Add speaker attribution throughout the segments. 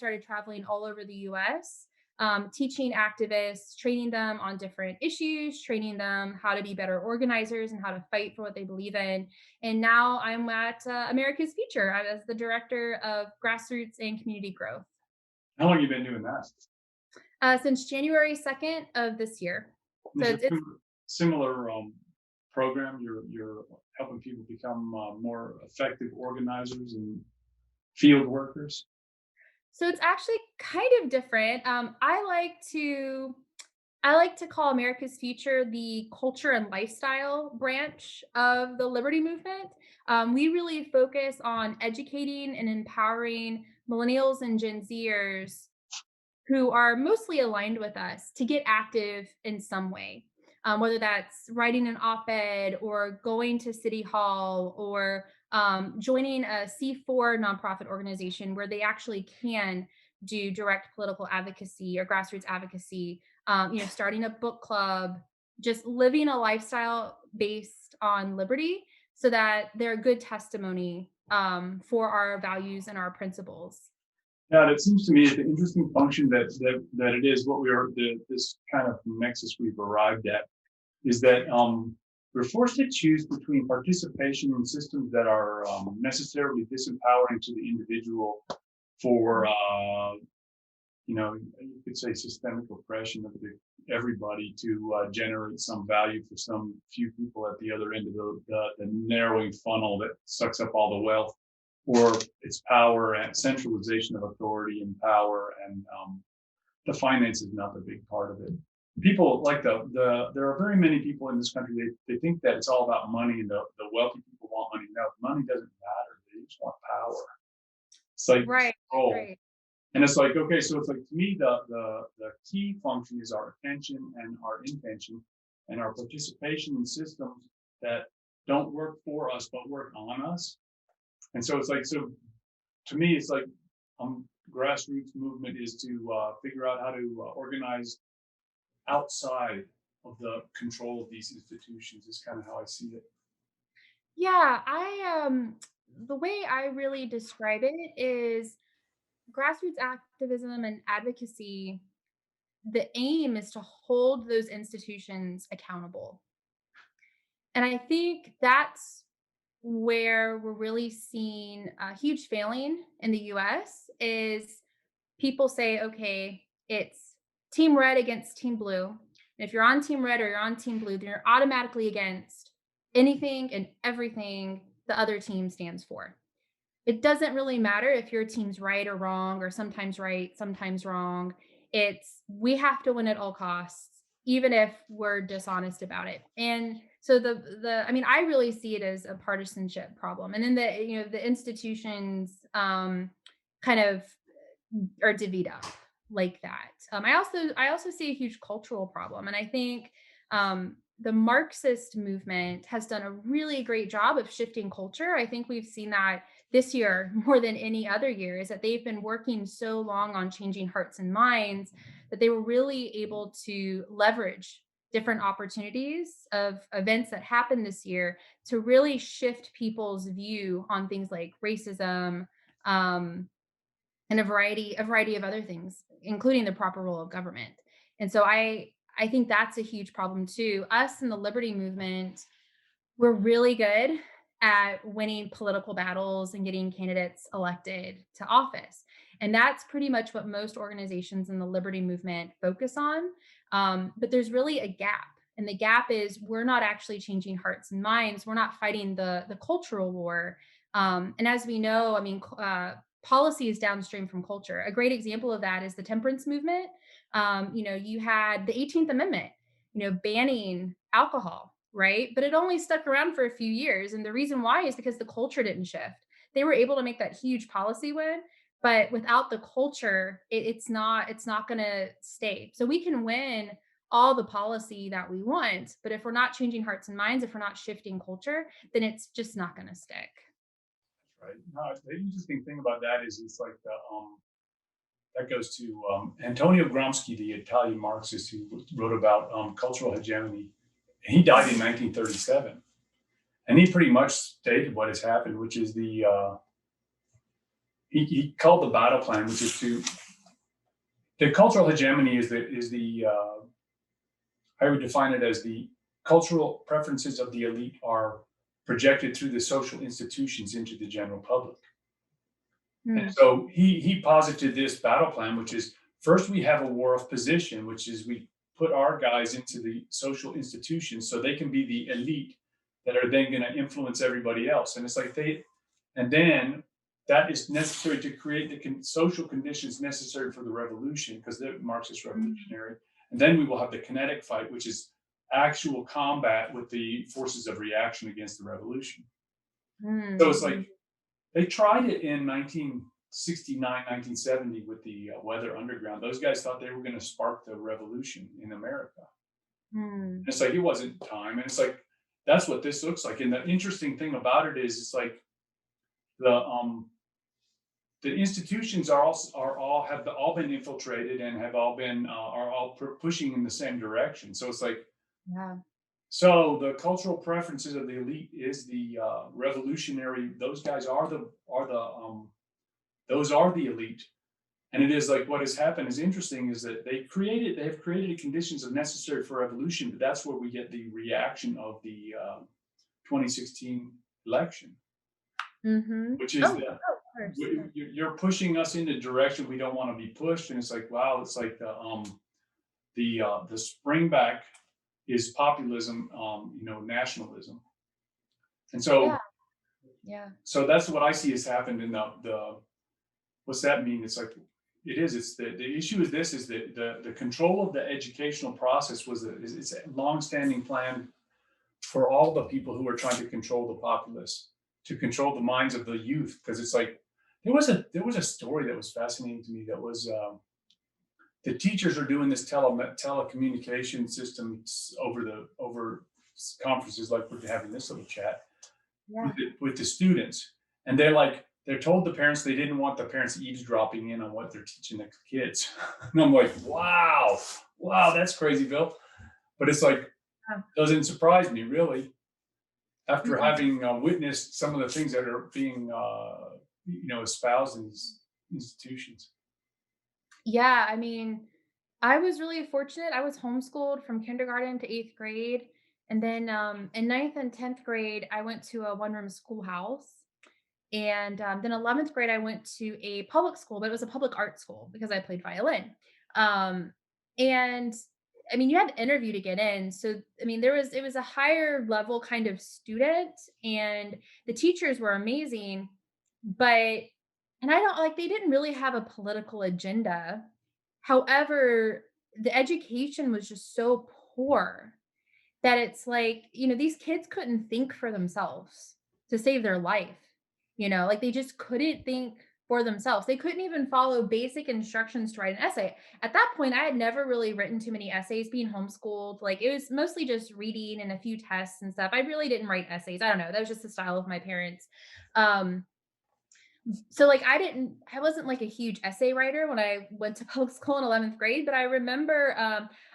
Speaker 1: started traveling all over the US, teaching activists, training them on different issues, training them how to be better organizers and how to fight for what they believe in. And now I'm at America's Future as the director of grassroots and community growth
Speaker 2: How long have you been doing that?
Speaker 1: since January 2nd of this year. So
Speaker 2: Is it
Speaker 1: it's
Speaker 2: similar program? You're helping people become more effective organizers and field workers.
Speaker 1: So it's actually kind of different. I like to call America's Future the culture and lifestyle branch of the liberty movement. We really focus on educating and empowering millennials and Gen Zers who are mostly aligned with us to get active in some way, whether that's writing an op-ed or going to City Hall or joining a C4 nonprofit organization where they actually can do direct political advocacy or grassroots advocacy, starting a book club, just living a lifestyle based on liberty so that they're a good testimony for our values and our principles.
Speaker 2: Yeah, it seems to me the interesting function that it is what we are this kind of nexus we've arrived at is that we're forced to choose between participation in systems that are necessarily disempowering to the individual for you could say systemic oppression of everybody to generate some value for some few people at the other end of the narrowing funnel that sucks up all the wealth, or its power and centralization of authority and power, and the finance is not the big part of it. People like there are very many people in this country, they think that it's all about money and the wealthy people want money. No, money doesn't matter. They just want power. It's like
Speaker 1: Right,
Speaker 2: control.
Speaker 1: right.
Speaker 2: And it's like, okay, so it's like to me, the key function is our attention and our intention and our participation in systems that don't work for us but work on us. And so it's like, so to me, it's like grassroots movement is to figure out how to organize outside of the control of these institutions. Is kind of how I see it.
Speaker 1: Yeah, I the way I really describe it is grassroots activism and advocacy. The aim is to hold those institutions accountable. And I think that's where we're really seeing a huge failing in the US is people say, okay, it's team red against team blue. And if you're on team red or you're on team blue, then you're automatically against anything and everything the other team stands for. It doesn't really matter if your team's right or wrong, or sometimes right, sometimes wrong. It's we have to win at all costs, even if we're dishonest about it. And so I mean, I really see it as a partisanship problem. And then the institutions kind of are divvied up like that. I also see a huge cultural problem, and I think the Marxist movement has done a really great job of shifting culture. I think we've seen that this year more than any other year is that they've been working so long on changing hearts and minds that they were really able to leverage different opportunities of events that happened this year to really shift people's view on things like racism, um, and a variety of other things, including the proper role of government. And so I think that's a huge problem too. Us in the liberty movement, we're really good at winning political battles and getting candidates elected to office. And that's pretty much what most organizations in the liberty movement focus on. But there's really a gap. And the gap is we're not actually changing hearts and minds. We're not fighting the cultural war. And as we know, I mean, policy is downstream from culture. A great example of that is the temperance movement. You had the 18th Amendment, banning alcohol, right? But it only stuck around for a few years. And the reason why is because the culture didn't shift. They were able to make that huge policy win, but without the culture, it's not going to stay. So we can win all the policy that we want, but if we're not changing hearts and minds, if we're not shifting culture, then it's just not going to stick.
Speaker 2: Right. No, the interesting thing about that is it's like that goes to Antonio Gramsci, the Italian Marxist who wrote about cultural hegemony. He died in 1937, and he pretty much stated what has happened, which is he called the battle plan, which is to the cultural hegemony is the I would define it as the cultural preferences of the elite are projected through the social institutions into the general public. And
Speaker 1: Mm,
Speaker 2: so he posited this battle plan, which is first we have a war of position, which is we put our guys into the social institutions so they can be the elite that are then going to influence everybody else. And it's like and then that is necessary to create the social conditions necessary for the revolution because they're Marxist
Speaker 1: mm,
Speaker 2: revolutionary. And then we will have the kinetic fight, which is actual combat with the forces of reaction against the revolution. So it's
Speaker 1: mm,
Speaker 2: like they tried it in 1969, 1970 with the Weather Underground. Those guys thought they were going to spark the revolution in America.
Speaker 1: mm,
Speaker 2: And it's like it wasn't time. And it's like that's what this looks like. And the interesting thing about it is it's like the institutions have all been infiltrated and have all been are all pushing in the same direction. So it's like
Speaker 1: yeah,
Speaker 2: so the cultural preferences of the elite is the revolutionary. Those guys those are the elite. And it is like what has happened is interesting is that they have created the conditions of necessary for evolution, but that's where we get the reaction of the 2016 election,
Speaker 1: mhm.
Speaker 2: which is
Speaker 1: Oh,
Speaker 2: that
Speaker 1: oh, of course, yeah.
Speaker 2: you're pushing us in the direction we don't want to be pushed, and it's like wow, it's like the spring back is populism, nationalism, and
Speaker 1: Yeah,
Speaker 2: so
Speaker 1: yeah.
Speaker 2: that's what I see has happened in the what's that mean? It's like it's the issue is this is that the control of the educational process it's a long-standing plan for all the people who are trying to control the populace, to control the minds of the youth. Because it's like there was a story that was fascinating to me that was the teachers are doing this telecommunication systems over conferences like we're having this little chat
Speaker 1: Yeah.
Speaker 2: with the students, and they're told the parents they didn't want the parents eavesdropping in on what they're teaching the kids, and I'm like, wow, that's crazy, Bill. But it's like
Speaker 1: Yeah.
Speaker 2: doesn't surprise me really after
Speaker 1: Mm-mm.
Speaker 2: having witnessed some of the things that are being espoused in these institutions.
Speaker 1: Yeah, I mean, I was really fortunate. I was homeschooled from kindergarten to 8th grade, and then, in ninth and 10th grade, I went to a one-room schoolhouse, and, then 11th grade, I went to a public school, but it was a public art school because I played violin. Um, and, I mean, you had to interview to get in, so, I mean, it was a higher level kind of student, and the teachers were amazing, but and I don't like, they didn't really have a political agenda. However, the education was just so poor that it's like, these kids couldn't think for themselves to save their life. Like they just couldn't think for themselves. They couldn't even follow basic instructions to write an essay. At that point, I had never really written too many essays being homeschooled. Like it was mostly just reading and a few tests and stuff. I really didn't write essays. I don't know. That was just the style of my parents. Um, so like I wasn't like a huge essay writer when I went to public school in 11th grade, but I remember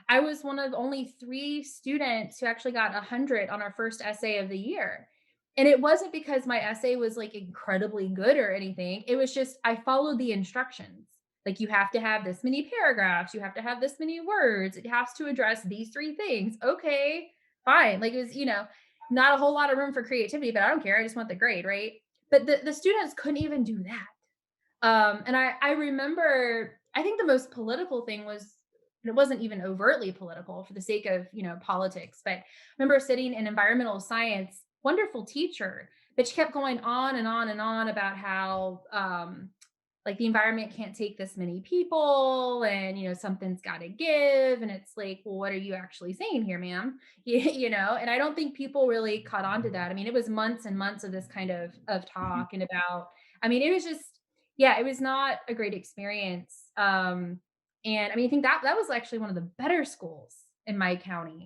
Speaker 1: I was one of only 3 students who actually got 100 on our first essay of the year. And it wasn't because my essay was like incredibly good or anything. It was just I followed the instructions. Like you have to have this many paragraphs, you have to have this many words, it has to address these 3 things. Okay, fine. Like it was, not a whole lot of room for creativity, but I don't care. I just want the grade, right? But the students couldn't even do that. And I remember I think the most political thing was and it wasn't even overtly political for the sake of, politics, but I remember sitting in environmental science, wonderful teacher, but she kept going on and on and on about how like the environment can't take this many people and something's got to give, and it's like, well, what are you actually saying here, ma'am? And I don't think people really caught on to that. I mean, it was months and months of this kind of talk and about, I mean, it was just, yeah, it was not a great experience. And I mean, I think that was actually one of the better schools in my county.